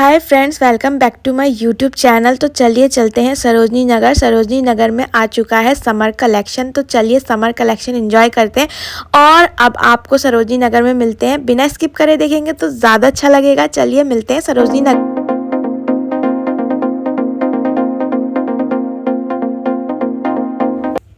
Hi friends, welcome back to my YouTube channel. तो चलिए चलते हैं सरोजनी नगर। सरोजनी नगर में आ चुका है समर कलेक्शन। तो चलिए समर कलेक्शन एंजॉय करते हैं और अब आपको सरोजनी नगर में मिलते हैं। बिना स्किप करे देखेंगे तो ज़्यादा अच्छा लगेगा। चलिए मिलते हैं सरोजनी नगर।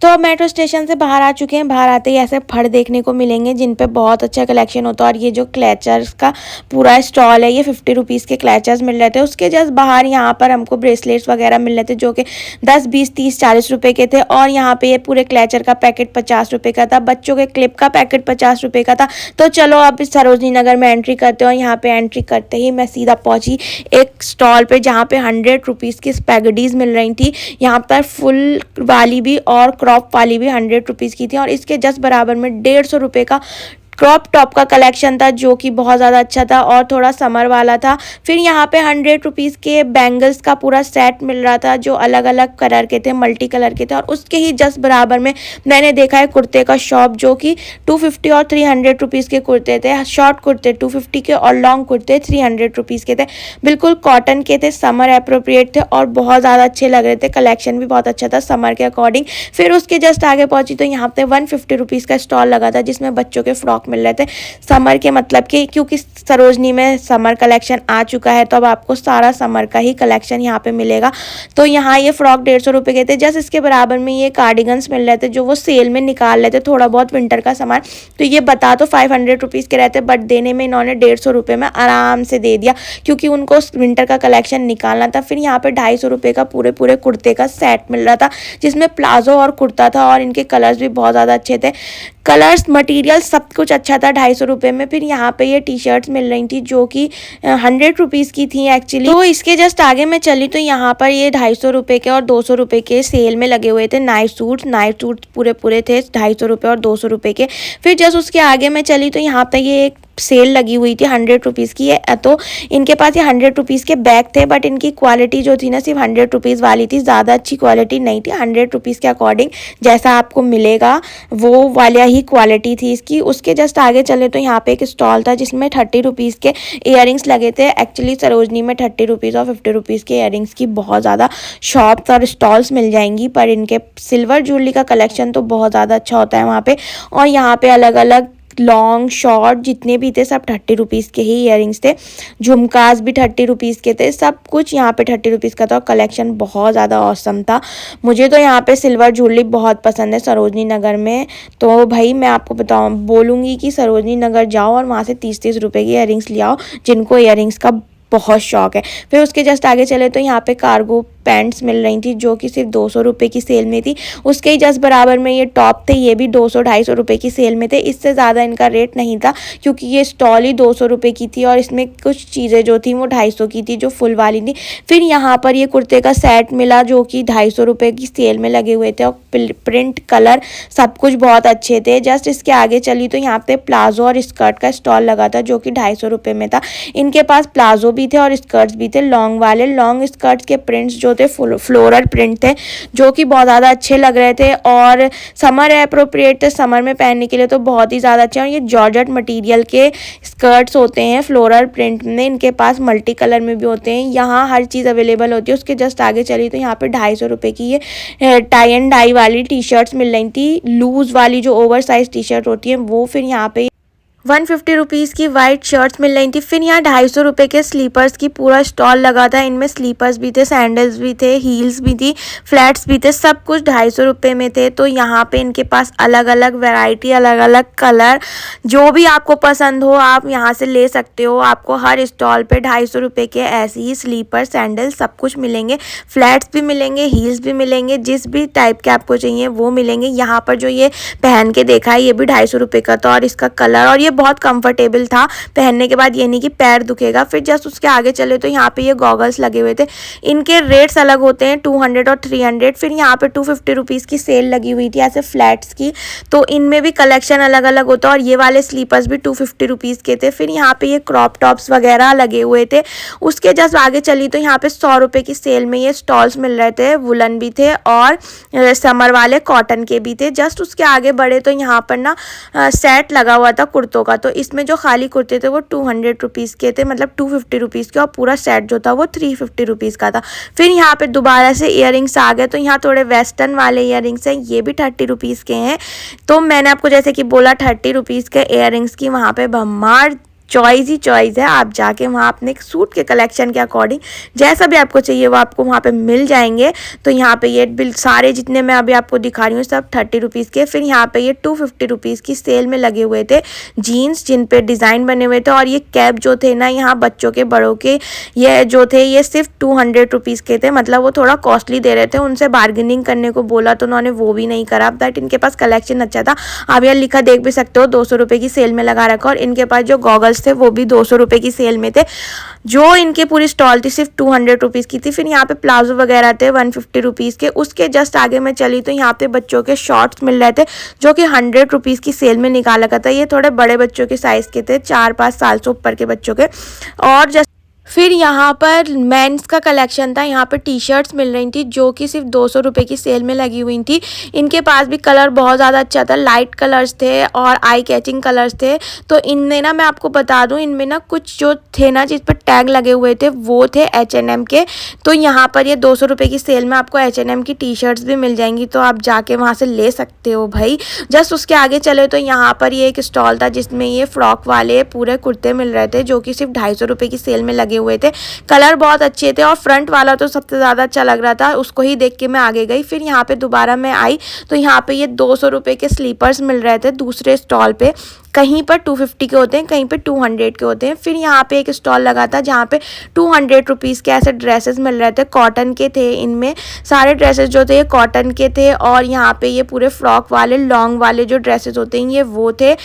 तो अब मेट्रो स्टेशन से बाहर आ चुके हैं। बाहर आते ही ऐसे फड़ देखने को मिलेंगे जिन पे बहुत अच्छा कलेक्शन होता है। और ये जो क्लचर्स का पूरा स्टॉल है, ये 50 रुपीज़ के क्लचर्स मिल रहे थे। उसके जस्ट बाहर यहाँ पर हमको ब्रेसलेट्स वगैरह मिल रहे थे जो कि 10, 20, 30, 40 रुपए के थे। और यहाँ पे ये पूरे क्लचर का पैकेट 50 रुपये का था। बच्चों के क्लिप का पैकेट 50 रुपये का था। तो चलो अब इस सरोजनी नगर में एंट्री करते हैं। और यहाँ पे एंट्री करते ही मैं सीधा पहुँची एक स्टॉल पे जहाँ पे 100 रुपीज़ की स्पैगडीज मिल रही थी। यहाँ पर फुल वाली भी और क्रॉप वाली भी 100 रुपीज़ की थी। और इसके जस्ट बराबर में 150 रुपये का क्रॉप टॉप का कलेक्शन था जो कि बहुत ज़्यादा अच्छा था और थोड़ा समर वाला था। फिर यहाँ पे 100 रुपीज़ के बैंगल्स का पूरा सेट मिल रहा था जो अलग अलग कलर के थे, मल्टी कलर के थे। और उसके ही जस्ट बराबर में मैंने देखा है कुर्ते का शॉप जो कि 250 और 300 रुपीज़ के कुर्ते थे। शॉर्ट कुर्ते 250 के और लॉन्ग कुर्ते 300 रुपीज़ के थे। बिल्कुल कॉटन के थे, समर अप्रोप्रिएट थे और बहुत ज़्यादा अच्छे लग रहे थे। कलेक्शन भी बहुत अच्छा था समर के अकॉर्डिंग। फिर उसके जस्ट आगे पहुँची तो यहाँ पे 150 रुपीज़ का स्टॉल लगा था जिसमें बच्चों के फ्रॉक मिल रहे थे समर के, मतलब कि क्योंकि सरोजनी में समर कलेक्शन आ चुका है तो अब आपको सारा समर का ही कलेक्शन यहाँ पे मिलेगा। तो यहाँ ये फ्रॉक 150 रुपये के थे। जस्ट इसके बराबर में ये कार्डिगन्स मिल रहे थे जो वो सेल में निकाल रहे थे, थोड़ा बहुत विंटर का सामान। तो ये बता तो 500 रुपीज़ के रहते, बट देने में इन्होंने 150 रुपये में आराम से दे दिया क्योंकि उनको विंटर का कलेक्शन निकालना था। फिर यहाँ पे 250 रुपये का पूरे कुर्ते का सेट मिल रहा था जिसमें प्लाजो और कुर्ता था और इनके कलर्स भी बहुत ज़्यादा अच्छे थे। कलर्स, मटेरियल सब कुछ अच्छा था 250 रुपये में। फिर यहाँ पे ये टी शर्ट्स मिल रही थी जो कि 100 रुपीज़ की थी एक्चुअली। तो इसके जस्ट आगे मैं चली तो यहाँ पर ये 250 रुपये के और 200 रुपये के सेल में लगे हुए थे नाइट सूट पूरे थे 250 रुपये और 200 रुपये के। फिर जस्ट उसके आगे मैं चली तो यहाँ पर ये एक सेल लगी हुई थी 100 रुपीज़ की है। तो इनके पास ये 100 रुपीज़ के बैग थे बट इनकी क्वालिटी जो थी ना सिर्फ 100 रुपीज़ वाली थी, ज़्यादा अच्छी क्वालिटी नहीं थी। 100 रुपीज़ के अकॉर्डिंग जैसा आपको मिलेगा वो वाला ही क्वालिटी थी इसकी। उसके जस्ट आगे चले तो यहाँ पे एक स्टॉल था जिसमें 30 रुपीज़ के इयररिंग्स लगे थे। एक्चुअली सरोजनी में 30 रुपीज़ और 50 रुपीज़ के इयररिंग्स की बहुत ज़्यादा शॉप्स और स्टॉल्स मिल जाएंगी, पर इनके सिल्वर ज्वेलरी का कलेक्शन तो बहुत ज़्यादा अच्छा होता है वहाँ पे। और यहाँ पे अलग अलग लॉन्ग शॉर्ट जितने भी थे सब 30 रुपीज़ के ही इयररिंग्स थे। झुमकास भी 30 रुपीज़ के थे। सब कुछ यहाँ पे 30 रुपीज़ का था और कलेक्शन बहुत ज़्यादा औसम था। मुझे तो यहाँ पे सिल्वर ज्वेलरी बहुत पसंद है सरोजनी नगर में। तो भाई मैं आपको बोलूँगी कि सरोजनी नगर जाओ और वहाँ से 30-30 रुपये की इयररिंग्स ले आओ जिनको इयररिंग्स का बहुत शौक है। फिर उसके जस्ट आगे चले तो यहाँ पे कार्गो पैंट्स मिल रही थी जो कि सिर्फ 200 रुपये की सेल में थी। उसके ही जस्ट बराबर में ये टॉप थे, ये भी 200-250 रुपये की सेल में थे। इससे ज़्यादा इनका रेट नहीं था क्योंकि ये स्टॉल ही 200 रुपये की थी और इसमें कुछ चीज़ें जो थी वो 250 की थी जो फुल वाली थी। फिर यहाँ पर ये कुर्ते का सेट मिला जो कि 250 रुपये की सेल में लगे हुए थे और प्रिंट कलर सब कुछ बहुत अच्छे थे। जस्ट इसके आगे चली तो यहाँ पे प्लाजो और स्कर्ट का स्टॉल लगा था जो कि 250 रुपये में था। इनके पास प्लाजो भी थे और स्कर्ट्स भी थे लॉन्ग वाले। लॉन्ग स्कर्ट्स के प्रिंट्स जो थे फ्लोरल प्रिंट थे जो कि बहुत ज़्यादा अच्छे लग रहे थे और समर अप्रोप्रिएट थे, समर में पहनने के लिए तो बहुत ही ज़्यादा अच्छे। और ये जॉर्जेट मटेरियल के स्कर्ट्स होते हैं फ्लोरल प्रिंट में, इनके पास मल्टी कलर में भी होते हैं। यहाँ हर चीज़ अवेलेबल होती है। उसके जस्ट आगे चली तो यहाँ पे 250 रुपये की ये टाई एंड डाई वाली टी शर्ट्स मिल रही थी, लूज़ वाली जो ओवर साइज टी शर्ट होती है वो। फिर यहाँ पे 150 रुपीज़ की वाइट शर्ट्स मिल रही थी। फिर यहाँ 250 रुपये के स्लीपर्स की पूरा स्टॉल लगा था। इनमें स्लीपर्स भी थे, सैंडल्स भी थे, हील्स भी थी, फ्लैट्स भी थे, सब कुछ 250 रुपये में थे। तो यहाँ पे इनके पास अलग अलग वैरायटी, अलग अलग कलर, जो भी आपको पसंद हो आप यहाँ से ले सकते हो। आपको हर स्टॉल पे 250 रुपये के ऐसे ही स्लीपर, सैंडल सब कुछ मिलेंगे। फ्लैट्स भी मिलेंगे, हील्स भी मिलेंगे, जिस भी टाइप के आपको चाहिए वो मिलेंगे। यहाँ पर जो ये पहन के देखा है ये भी 250 रुपये का था और इसका कलर और ये बहुत कंफर्टेबल था पहनने के बाद, ये नहीं कि पैर दुखेगा। फिर जस्ट उसके आगे चले तो यहाँ पे ये गॉगल्स लगे हुए थे। इनके रेट्स अलग होते हैं 200 और 300। फिर यहाँ पे 250 रुपीज़ की सेल लगी हुई थी ऐसे फ्लैट्स की, तो इनमें भी कलेक्शन अलग अलग होता है। और ये वाले स्लीपर्स भी 250 रुपीज़ के थे। फिर यहाँ पे ये क्रॉप टॉप्स वगैरह लगे हुए थे। उसके जस्ट आगे चली तो यहाँ पे 100 रुपये की सेल में ये स्टॉल्स मिल रहे थे, वुलन भी थे और समर वाले कॉटन के भी थे। जस्ट उसके आगे बढ़े तो यहाँ पर ना सेट लगा हुआ था कुर्तों कुर्तों का। तो इसमें जो खाली कुर्ते थे वो 200 रुपीज़ के थे, मतलब 250 रुपीज़ के, और पूरा सेट जो था वो 350 रुपीज़ का था। फिर यहाँ पे दोबारा से इयररिंग्स आ गए। तो यहाँ थोड़े वेस्टर्न वाले इयररिंग्स हैं, ये भी 30 रुपीज़ के हैं। तो मैंने आपको जैसे कि बोला 30 रुपीज़ के इयररिंग्स की वहाँ पे भरमार चॉइस ही चॉइस है। आप जाके वहाँ अपने सूट के कलेक्शन के अकॉर्डिंग जैसा भी आपको चाहिए वो आपको वहाँ पे मिल जाएंगे। तो यहाँ पे ये बिल सारे जितने मैं अभी आपको दिखा रही हूँ सब 30 रुपीज़ के। फिर यहाँ पे ये 250 रुपीज़ की सेल में लगे हुए थे जीन्स, जिन पे डिज़ाइन बने हुए थे। और ये कैप जो थे ना यहाँ बच्चों के बड़ों के, ये जो थे ये सिर्फ 200 रुपीज़ के थे, मतलब वो थोड़ा कॉस्टली दे रहे थे। उनसे बार्गेनिंग करने को बोला तो उन्होंने वो भी नहीं करा, बट इनके पास कलेक्शन अच्छा था। आप यहाँ लिखा देख भी सकते हो 200 रुपये की सेल में लगा रखा। और इनके पास जो गॉगल्स थे वो भी 200 रुपये की सेल में थे। जो इनकी पूरी स्टॉल थी सिर्फ 200 रुपीज़ की थी। फिर यहाँ पे प्लाजो वगैरह थे 150 रुपीज़ के। उसके जस्ट आगे मैं चली तो यहाँ पे बच्चों के शॉर्ट्स मिल रहे थे जो कि 100 रुपीज़ की सेल में निकाला था। ये थोड़े बड़े बच्चों के साइज़ के थे, 4-5 साल से ऊपर के बच्चों के। और जस्ट फिर यहाँ पर मेंस का कलेक्शन था। यहाँ पर टी शर्ट्स मिल रही थी जो कि सिर्फ 200 रुपये की सेल में लगी हुई थी। इनके पास भी कलर बहुत ज़्यादा अच्छा था, लाइट कलर्स थे और आई कैचिंग कलर्स थे। तो इनमें ना मैं आपको बता दूँ, इनमें ना कुछ जो थे ना जिस पर टैग लगे हुए थे वो थे H&M के। तो यहाँ पर ये 200 रुपये की सेल में आपको H&M की टी शर्ट्स भी मिल जाएंगी, तो आप जाके वहाँ से ले सकते हो भाई। जस्ट उसके आगे चले तो यहाँ पर ये एक स्टॉल था जिसमें ये फ्रॉक वाले पूरे कुर्ते मिल रहे थे जो कि सिर्फ 250 रुपये की सेल में लगे हुए थे। कलर बहुत अच्छे थे और फ्रंट वाला तो सबसे ज़्यादा अच्छा लग रहा था, उसको ही देख के मैं आगे गई। फिर यहाँ पे दोबारा मैं आई तो यहाँ पे ये 200 रुपये के स्लीपर्स मिल रहे थे दूसरे स्टॉल पे। कहीं पर 250 के होते हैं, कहीं पे 200 के होते हैं। फिर यहाँ पे एक स्टॉल लगा था जहाँ पे 200 रुपीज़ के ऐसे ड्रेसेस मिल रहे थे, कॉटन के थे। इनमें सारे ड्रेसेस जो थे ये कॉटन के थे। और यहाँ पे ये पूरे फ्रॉक वाले लॉन्ग वाले जो ड्रेसेस होते हैं ये वो थे।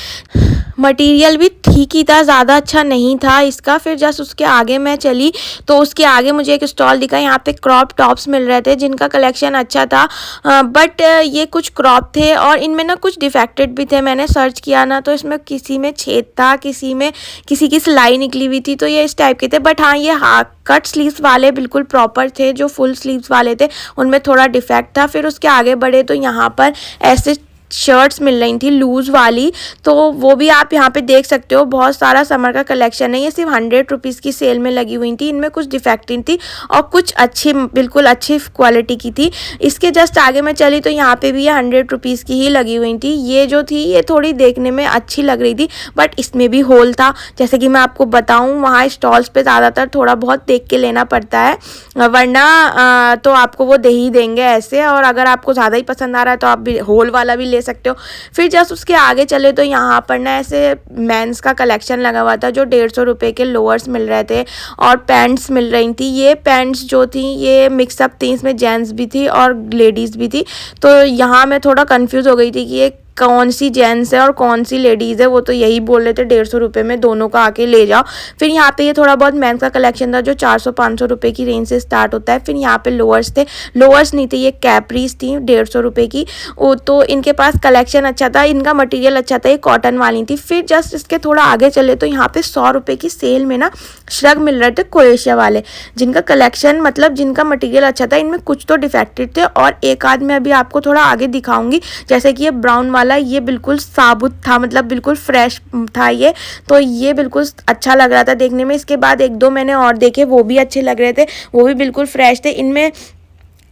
मटेरियल भी ठीक ही था, ज़्यादा अच्छा नहीं था इसका। फिर जस्ट उसके आगे मैं चली तो उसके आगे मुझे एक स्टॉल दिखा। यहाँ पे क्रॉप टॉप्स मिल रहे थे जिनका कलेक्शन अच्छा था, बट ये कुछ क्रॉप थे और इनमें ना कुछ डिफेक्टेड भी थे। मैंने सर्च किया ना तो इसमें किसी में छेद था, किसी में किसी की सिलाई निकली हुई थी, तो ये इस टाइप के थे। बट हाँ, ये कट स्लीव्स वाले बिल्कुल प्रॉपर थे। जो फुल स्लीव्स वाले थे उनमें थोड़ा डिफेक्ट था। फिर उसके आगे बढ़े तो यहाँ पर ऐसे शर्ट्स मिल रही थी लूज़ वाली, तो वो भी आप यहाँ पे देख सकते हो। बहुत सारा समर का कलेक्शन है। ये सिर्फ 100 रुपीज़ की सेल में लगी हुई थी। इनमें कुछ डिफेक्टिव थी और कुछ अच्छी बिल्कुल अच्छी क्वालिटी की थी। इसके जस्ट आगे मैं चली तो यहाँ पे भी ये 100 रुपीज़ की ही लगी हुई थी। ये जो थी ये थोड़ी देखने में अच्छी लग रही थी, बट इसमें भी होल था। जैसे कि मैं आपको बताऊँ, वहाँ स्टॉल्स पर ज़्यादातर थोड़ा बहुत देख के लेना पड़ता है, वरना तो आपको वो दे ही देंगे ऐसे। और अगर आपको ज़्यादा ही पसंद आ रहा है तो आप भी होल वाला भी ले सकते हो। फिर जस्ट उसके आगे चले तो यहाँ पर ना ऐसे मेंस का कलेक्शन लगा हुआ था जो 150 रुपये के लोअर्स मिल रहे थे और पैंट्स मिल रही थी। ये पैंट्स जो थी ये मिक्सअप थी, इसमें जेंट्स भी थी और लेडीज़ भी थी। तो यहाँ मैं थोड़ा कंफ्यूज हो गई थी कि ये कौन सी जेंट्स है और कौन सी लेडीज़ है। वो तो यही बोल रहे थे 150 रुपये में दोनों का आके ले जाओ। फिर यहाँ पे ये थोड़ा बहुत मेंस का कलेक्शन था जो 400-500 रुपये की रेंज से स्टार्ट होता है। फिर यहाँ पे लोअर्स थे, लोअर्स नहीं थे, ये कैपरीज थी 150 रुपये की। वो तो इनके पास कलेक्शन अच्छा था, इनका मटेरियल अच्छा था, ये कॉटन वाली थी। फिर जस्ट इसके थोड़ा आगे चले तो यहाँ पे 100 रुपये की सेल में ना श्रग मिल रहे थे क्रोएशिया वाले, जिनका कलेक्शन मतलब जिनका मटेरियल अच्छा था। इनमें कुछ तो डिफेक्टेड थे और एक आध मैं अभी आपको थोड़ा आगे दिखाऊंगी। जैसे कि ये ब्राउन वाला, ये बिल्कुल साबुत था, मतलब बिल्कुल फ्रेश था ये, तो ये बिल्कुल अच्छा लग रहा था देखने में। इसके बाद एक दो मैंने और देखे, वो भी अच्छे लग रहे थे, वो भी बिल्कुल फ्रेश थे। इनमें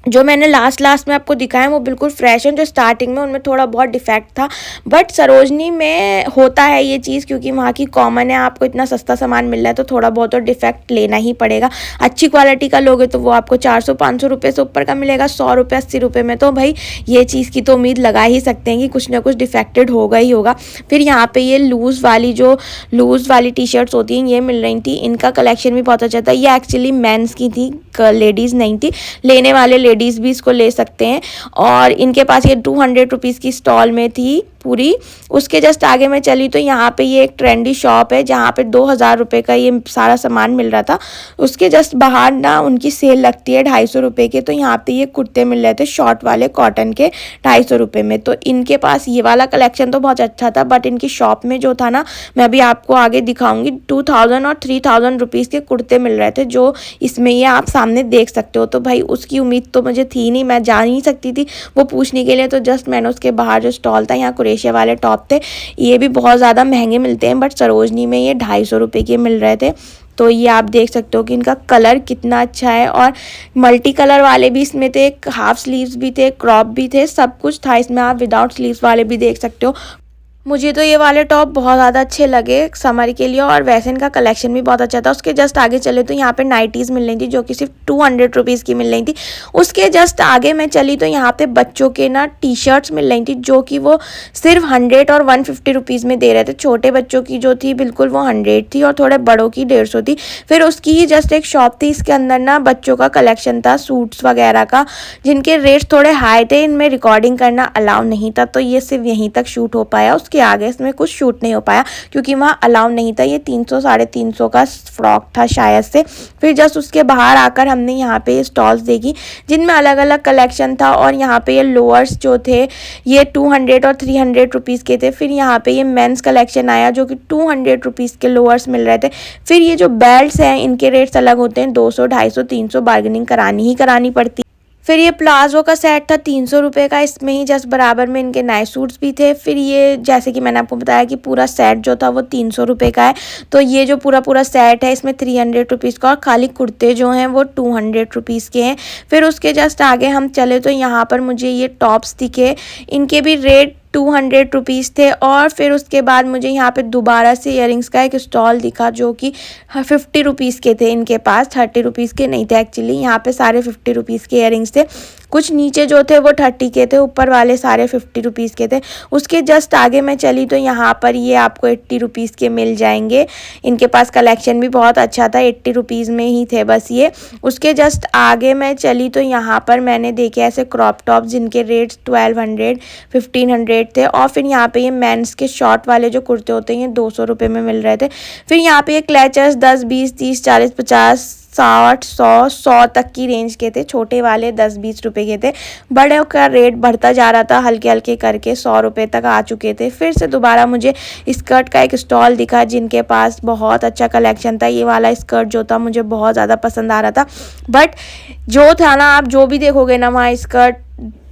जो मैंने लास्ट में आपको दिखाया वो बिल्कुल फ्रेश है, जो स्टार्टिंग में उनमें थोड़ा बहुत डिफेक्ट था। बट सरोजनी में होता है ये चीज़, क्योंकि वहाँ की कॉमन है, आपको इतना सस्ता सामान मिल रहा है तो थोड़ा बहुत तो डिफेक्ट लेना ही पड़ेगा। अच्छी क्वालिटी का लोगे तो वो आपको 400-500 रुपये से ऊपर का मिलेगा। 100 रुपये 80 रुपये में तो भाई ये चीज़ की तो उम्मीद लगा ही सकते हैं कि कुछ ना कुछ डिफेक्टेड होगा ही होगा। फिर यहाँ पर ये लूज़ वाली टी शर्ट्स होती हैं ये मिल रही थी। इनका कलेक्शन भी बहुत अच्छा था। ये एक्चुअली मेंस की थी, लेडीज़ नहीं थी। लेने वाले लेडीज़ भी इसको ले सकते हैं। और इनके पास ये 200 रुपीज़ की स्टॉल में थी पूरी। उसके जस्ट आगे मैं चली तो यहाँ पे ये एक ट्रेंडी शॉप है जहाँ पे 2000 रुपये का ये सारा सामान मिल रहा था। उसके जस्ट बाहर ना उनकी सेल लगती है 250 रुपये के। तो यहाँ पे ये कुर्ते मिल रहे थे शॉर्ट वाले कॉटन के 250 रुपये में। तो इनके पास ये वाला कलेक्शन तो बहुत अच्छा था, बट इनकी शॉप में जो था ना, मैं अभी आपको आगे दिखाऊंगी, 2000 और 3000 रुपीज़ के कुर्ते मिल रहे थे, जो इसमें ये आप सामने देख सकते हो। तो भाई उसकी उम्मीद तो मुझे थी नहीं, मैं जा नहीं सकती थी वो पूछने के लिए। तो जस्ट मैंने उसके बाहर जो स्टॉल था, यहाँ क्रोशे वाले टॉप थे, ये भी बहुत ज़्यादा महंगे मिलते हैं, बट सरोजनी में ये 250 रुपये के मिल रहे थे। तो ये आप देख सकते हो कि इनका कलर कितना अच्छा है, और मल्टी कलर वाले भी इसमें थे, हाफ स्लीव्स भी थे, क्रॉप भी थे, सब कुछ था इसमें। आप विदाउट स्लीव्स वाले भी देख सकते हो। मुझे तो ये वाले टॉप बहुत ज़्यादा अच्छे लगे समर के लिए, और वैसे इनका कलेक्शन भी बहुत अच्छा था। उसके जस्ट आगे चले तो यहाँ पे नाइटीज़ मिल रही थी जो कि सिर्फ 200 रुपीज़ की मिल रही थी। उसके जस्ट आगे मैं चली तो यहाँ पे बच्चों के ना टी शर्ट्स मिल रही थी जो कि वो सिर्फ 100 और 150 रुपीज़ में दे रहे थे। छोटे बच्चों की जो थी बिल्कुल वो 100 थी, और थोड़े बड़ों की 150 थी। फिर उसकी ही जस्ट एक शॉप थी, इसके अंदर ना बच्चों का कलेक्शन था सूट्स वगैरह का, जिनके रेट्स थोड़े हाई थे। इनमें रिकॉर्डिंग करना अलाउ नहीं था, तो ये सिर्फ यहीं तक शूट हो पाया, उसके आगे इसमें कुछ शूट नहीं हो पाया क्योंकि वहाँ अलाउ नहीं था। ये 300 350 का फ्रॉक था शायद से। फिर जस्ट उसके बाहर आकर हमने यहाँ पे स्टॉल्स देखी जिनमें अलग अलग कलेक्शन था, और यहाँ पे ये लोअर्स जो थे ये 200 और 300 रुपीज़ के थे। फिर यहाँ पे ये मेंस कलेक्शन आया जो कि 200 रुपीज़ के लोअर्स मिल रहे थे। फिर ये जो बेल्ट्स हैं इनके रेट्स अलग होते हैं, 200 250 300, बार्गेनिंग करानी ही करानी पड़ती। फिर ये प्लाजो का सेट था 300 रुपये का, इसमें ही जस्ट बराबर में इनके नाइट सूट्स भी थे। फिर ये जैसे कि मैंने आपको बताया कि पूरा सेट जो था वो 300 रुपये का है, तो ये जो पूरा सेट है इसमें 300 रुपीज़ का, और खाली कुर्ते जो हैं वो 200 रुपीज़ के हैं। फिर उसके जस्ट आगे हम चले तो यहाँ पर मुझे ये टॉप्स दिखे, इनके भी रेट 200 रुपीज़ थे। और फिर उसके बाद मुझे यहाँ पे दोबारा से इयररिंग्स का एक स्टॉल दिखा जो कि 50 रुपीज़ के थे इनके पास, 30 रुपीज़ के नहीं थे एक्चुअली। यहाँ पे सारे 50 रुपीज़ के इयररिंग्स थे, कुछ नीचे जो थे वो 30 के थे, ऊपर वाले सारे 50 रुपीज़ के थे। उसके जस्ट आगे मैं चली तो यहाँ पर ये आपको 80 रुपीज़ के मिल जाएंगे। इनके पास कलेक्शन भी बहुत अच्छा था, 80 रुपीज़ में ही थे बस ये। उसके जस्ट आगे मैं चली तो यहाँ पर मैंने देखे ऐसे क्रॉप टॉप जिनके रेट्स 1200 1500 थे। और फिर यहाँ पे ये मेंस के शॉर्ट वाले जो कुर्ते होते हैं ये 200 रुपये में मिल रहे थे। फिर यहाँ पे ये क्लचर्स 10 20 30 40 50 60 100 तक की रेंज के थे, छोटे वाले 10 20 रुपये के थे। बड़े का रेट बढ़ता जा रहा था, हल्के हल्के करके 100 रुपये तक आ चुके थे। फिर से दोबारा मुझे स्कर्ट का एक स्टॉल दिखा जिनके पास बहुत अच्छा कलेक्शन था। ये वाला स्कर्ट जो था मुझे बहुत ज़्यादा पसंद आ रहा था, बट जो था ना, आप जो भी देखोगे ना वहाँ स्कर्ट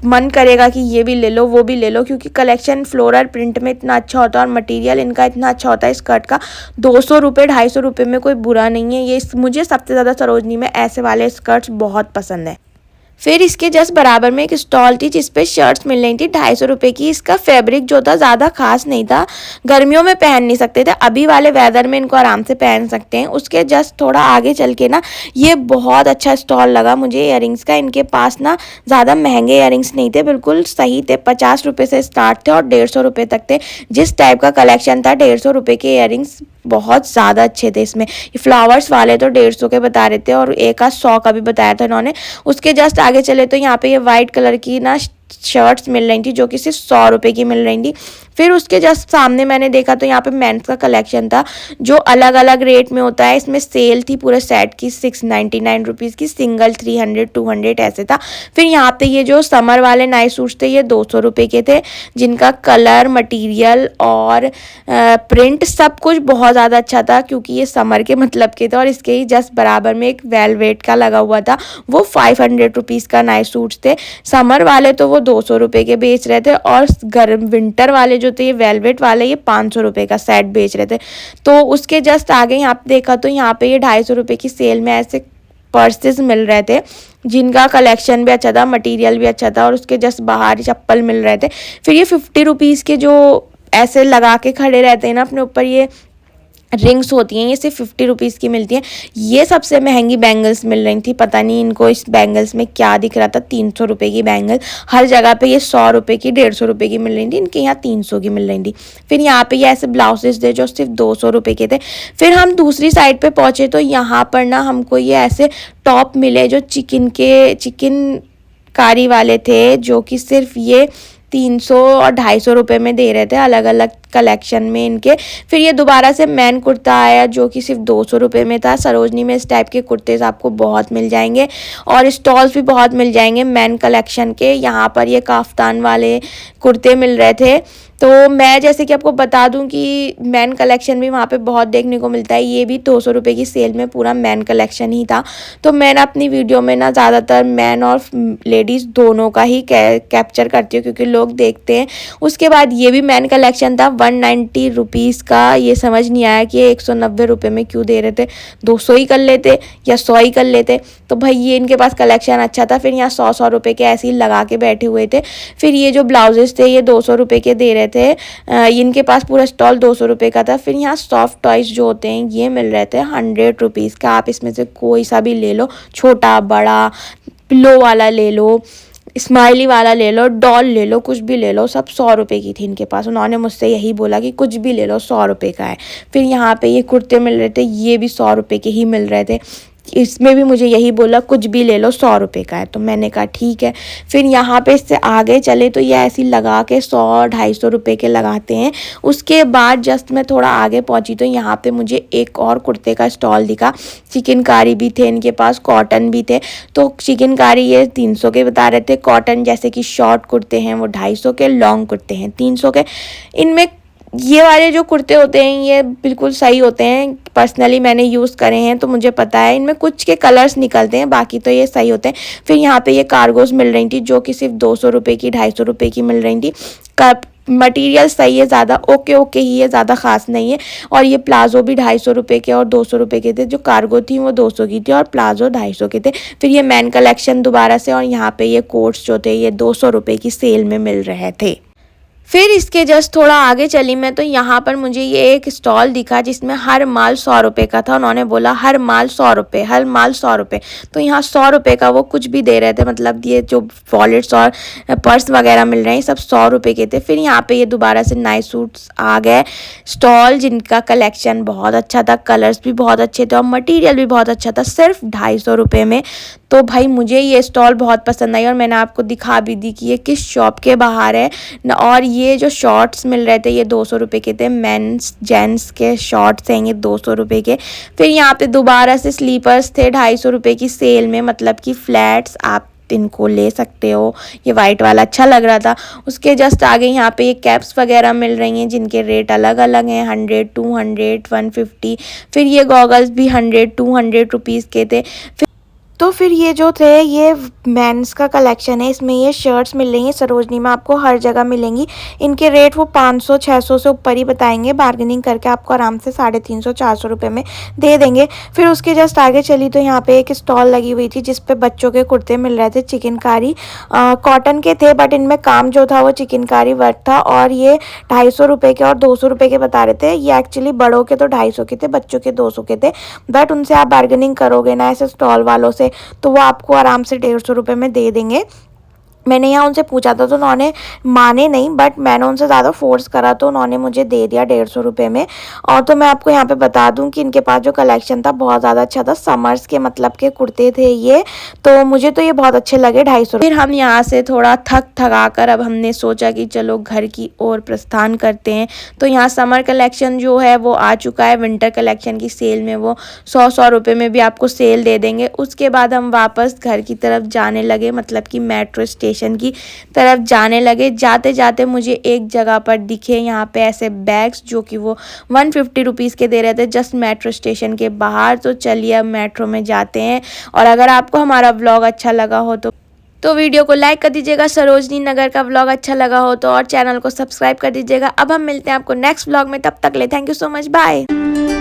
मन करेगा कि ये भी ले लो वो भी ले लो, क्योंकि कलेक्शन फ्लोरल प्रिंट में इतना अच्छा होता है और मटेरियल इनका इतना अच्छा होता है स्कर्ट का। 200 रुपये 250 रुपये में कोई बुरा नहीं है। ये मुझे सबसे ज़्यादा सरोजनी में ऐसे वाले स्कर्ट्स बहुत पसंद है। फिर इसके जस्ट बराबर में एक स्टॉल थी जिसपे शर्ट्स मिल रही थी 250 रुपये की। इसका फैब्रिक जो था ज़्यादा खास नहीं था, गर्मियों में पहन नहीं सकते थे, अभी वाले वेदर में इनको आराम से पहन सकते हैं। उसके जस्ट थोड़ा आगे चल के ना ये बहुत अच्छा स्टॉल लगा मुझे इयररिंग्स का। इनके पास ना ज़्यादा महंगे इयररिंग्स नहीं थे, बिल्कुल सही थे, 50 रुपये से स्टार्ट थे और 150 रुपये तक थे। जिस टाइप का कलेक्शन था 150 रुपये के इयररिंग्स बहुत ज़्यादा अच्छे थे। इसमें ये फ्लावर्स वाले तो 150 के बता रहे थे और एक 100 का भी बताया था इन्होंने। उसके जस्ट आगे चले तो यहाँ पे ये वाइट कलर की ना शर्ट्स मिल रही थी जो कि सिर्फ 100 रुपये की मिल रही थी। फिर उसके जस्ट सामने मैंने देखा तो यहाँ पे मेंस का कलेक्शन था जो अलग अलग रेट में होता है। इसमें सेल थी पूरे सेट की 699 रुपीज़ की, सिंगल 300 200 ऐसे था। फिर यहाँ पे ये जो समर वाले नाइट सूट्स थे ये 200 रुपये के थे, जिनका कलर मटीरियल और प्रिंट सब कुछ बहुत ज़्यादा अच्छा था क्योंकि ये समर के मतलब के थे। और इसके ही जस्ट बराबर में एक वेलवेट का लगा हुआ था, वो 500 रुपीज़ का नाइट सूट्स थे। समर वाले तो वो 200 रुपये के बेच रहे थे, और गर्म विंटर वाले जो थे ये वेलवेट वाले ये 500 रुपये का सेट बेच रहे थे। तो उसके जस्ट आगे यहाँ पे देखा तो यहाँ पे ये 250 रुपये की सेल में ऐसे पर्सेस मिल रहे थे जिनका कलेक्शन भी अच्छा था, मटेरियल भी अच्छा था, और उसके जस्ट बाहर चप्पल मिल रहे थे। फिर ये 50 रुपीज़ के जो ऐसे लगा के खड़े रहते हैं ना अपने ऊपर, ये रिंग्स होती हैं, ये सिर्फ 50 रुपीज़ की मिलती हैं। ये सबसे महंगी बैंगल्स मिल रही थी, पता नहीं इनको इस बैंगल्स में क्या दिख रहा था। 300 रुपये की बैंगल, हर जगह पे ये 100 रुपये की 150 रुपये की मिल रही थी, इनके यहाँ 300 की मिल रही थी। फिर यहाँ पे ये ऐसे ब्लाउजेस थे जो सिर्फ 200 रुपये के थे। फिर हम दूसरी साइड पे पहुँचे तो यहाँ पर ना हमको ये ऐसे टॉप मिले जो चिकनकारी वाले थे, जो कि सिर्फ ये 300 और 250 रुपये में दे रहे थे। अलग अलग कलेक्शन में इनके। फिर ये दोबारा से मैन कुर्ता आया जो कि सिर्फ 200 रुपये में था। सरोजनी में इस टाइप के कुर्ते आपको बहुत मिल जाएंगे और स्टॉल्स भी बहुत मिल जाएंगे मैन कलेक्शन के। यहाँ पर ये काफ्तान वाले कुर्ते मिल रहे थे। तो मैं जैसे कि आपको बता दूं कि मैन कलेक्शन भी वहाँ पे बहुत देखने को मिलता है। ये भी 200 रुपये की सेल में पूरा मैन कलेक्शन ही था। तो मैं ना अपनी वीडियो में ना ज़्यादातर मैन और लेडीज़ दोनों का ही कैप्चर करती हूँ क्योंकि लोग देखते हैं। उसके बाद ये भी मैन कलेक्शन था 190 रुपीज़ का। ये समझ नहीं आया कि 190 रुपये में क्यों दे रहे थे, 200 ही कर लेते या 100 ही कर लेते। तो भाई ये इनके पास कलेक्शन अच्छा था। फिर यहाँ 100 रुपये के ऐसे ही लगा के बैठे हुए थे। फिर ये जो ब्लाउजेस थे ये 200 रुपये के दे रहे थे। इनके पास पूरा स्टॉल 200 रुपये का था। फिर यहाँ सॉफ्ट टॉयज जो होते हैं ये मिल रहे थे 100 रुपीज़ का। आप इसमें से कोई सा भी ले लो, छोटा बड़ा, पिलो वाला ले लो, स्माइली वाला ले लो, डॉल ले लो, कुछ भी ले लो, सब 100 रुपये की थी इनके पास। उन्होंने मुझसे यही बोला कि कुछ भी ले लो 100 रुपये का है। फिर यहाँ पे ये कुर्ते मिल रहे थे, ये भी 100 रुपये के ही मिल रहे थे। इसमें भी मुझे यही बोला कुछ भी ले लो 100 रुपये का है। तो मैंने कहा ठीक है। फिर यहाँ पे इससे आगे चले तो ये ऐसी लगा के 100-250 रुपये के लगाते हैं। उसके बाद जस्ट मैं थोड़ा आगे पहुँची तो यहाँ पे मुझे एक और कुर्ते का स्टॉल दिखा। चिकनकारी भी थे इनके पास, कॉटन भी थे। तो चिकनकारी ये 300 के बता रहे थे, कॉटन जैसे कि शॉर्ट कुर्ते हैं वो 250 के, लॉन्ग कुर्ते हैं 300 के। इनमें ये वाले जो कुर्ते होते हैं ये बिल्कुल सही होते हैं। पर्सनली मैंने यूज़ करे हैं तो मुझे पता है। इनमें कुछ के कलर्स निकलते हैं, बाकी तो ये सही होते हैं। फिर यहाँ पे ये कार्गोस मिल रही थी जो कि सिर्फ 200 रुपये की, 250 रुपये की मिल रही थी। मटेरियल सही है, ज़्यादा ओके ही है, ज़्यादा ख़ास नहीं है। और ये प्लाज़ो भी 250 रुपये के और 200 रुपये के थे। जो कार्गो थी वो 200 की थी और प्लाज़ो 250 के थे। फिर ये मैन कलेक्शन दोबारा से, और यहाँ पे ये कोट्स जो थे ये 200 रुपये की सेल में मिल रहे थे। फिर इसके जस्ट थोड़ा आगे चली मैं तो यहाँ पर मुझे ये एक स्टॉल दिखा जिसमें हर माल 100 रुपये का था। उन्होंने बोला हर माल 100 रुपये, हर माल 100 रुपये। तो यहाँ 100 रुपये का वो कुछ भी दे रहे थे, मतलब ये जो वॉलेट्स और पर्स वगैरह मिल रहे हैं सब 100 रुपये के थे। फिर यहाँ पे ये दोबारा से नाइट सूट्स आ गए स्टॉल जिनका कलेक्शन बहुत अच्छा था, कलर्स भी बहुत अच्छे थे और मटीरियल भी बहुत अच्छा था, सिर्फ 250 रुपये में। तो भाई मुझे ये स्टॉल बहुत पसंद आई और मैंने आपको दिखा भी दी कि ये किस शॉप के बाहर है। और ये जो शॉर्ट्स मिल रहे थे ये 200 रुपये के थे। मेंस जेंट्स के शॉर्ट्स हैं ये 200 रुपये के। फिर यहाँ पे दोबारा से स्लीपर्स थे 250 रुपये की सेल में, मतलब कि फ्लैट्स आप इनको ले सकते हो। ये वाइट वाला अच्छा लग रहा था। उसके जस्ट आगे यहाँ पे ये कैप्स वगैरह मिल रही हैं जिनके रेट अलग अलग हैं, 100, 200, 150। फिर ये गॉगल्स भी 100, 200 रुपीज़ के थे। तो फिर ये जो थे ये मेंस का कलेक्शन है। इसमें ये शर्ट्स मिल रही हैं सरोजनी में, आपको हर जगह मिलेंगी। इनके रेट वो 500-600 से ऊपर ही बताएंगे, बार्गेनिंग करके आपको आराम से 350-400 रुपये में दे देंगे। फिर उसके जस्ट आगे चली तो यहाँ पे एक स्टॉल लगी हुई थी जिस पे बच्चों के कुर्ते मिल रहे थे। चिकनकारी कॉटन के थे बट इनमें काम जो था वो चिकनकारी वर्क था। और ये 250 रुपये के और 200 रुपये के बता रहे थे। ये एक्चुअली बड़ों के तो 250 के थे, बच्चों के 200 के थे। बट उनसे आप बार्गेनिंग करोगे ना ऐसे स्टॉल वालों से तो वो आपको आराम से 150 रुपये में दे देंगे। मैंने यहाँ उनसे पूछा था तो उन्होंने माने नहीं, बट मैंने उनसे ज़्यादा फोर्स करा तो उन्होंने मुझे दे दिया 150 रुपये में। और तो मैं आपको यहाँ पे बता दूँ कि इनके पास जो कलेक्शन था बहुत ज़्यादा अच्छा था। समर्स के मतलब के कुर्ते थे ये, तो मुझे तो ये बहुत अच्छे लगे 250। फिर हम यहाँ से थोड़ा थका कर अब हमने सोचा कि चलो घर की ओर प्रस्थान करते हैं। तो यहाँ समर कलेक्शन जो है वो आ चुका है। विंटर कलेक्शन की सेल में वो 100 रुपये में भी आपको सेल दे देंगे। उसके बाद हम वापस घर की तरफ जाने लगे, मतलब कि मेट्रो स्टेशन की तरफ जाने लगे। जाते जाते मुझे एक जगह पर दिखे यहाँ पे ऐसे बैग्स जो कि वो 150 रुपीज़ के दे रहे थे जस्ट मेट्रो स्टेशन के बाहर। तो चलिए अब मेट्रो में जाते हैं। और अगर आपको हमारा व्लॉग अच्छा लगा हो तो वीडियो को लाइक कर दीजिएगा। सरोजनी नगर का व्लॉग अच्छा लगा हो तो और चैनल को सब्सक्राइब कर दीजिएगा। अब हम मिलते हैं आपको नेक्स्ट व्लॉग में, तब तक ले thank you so much, bye.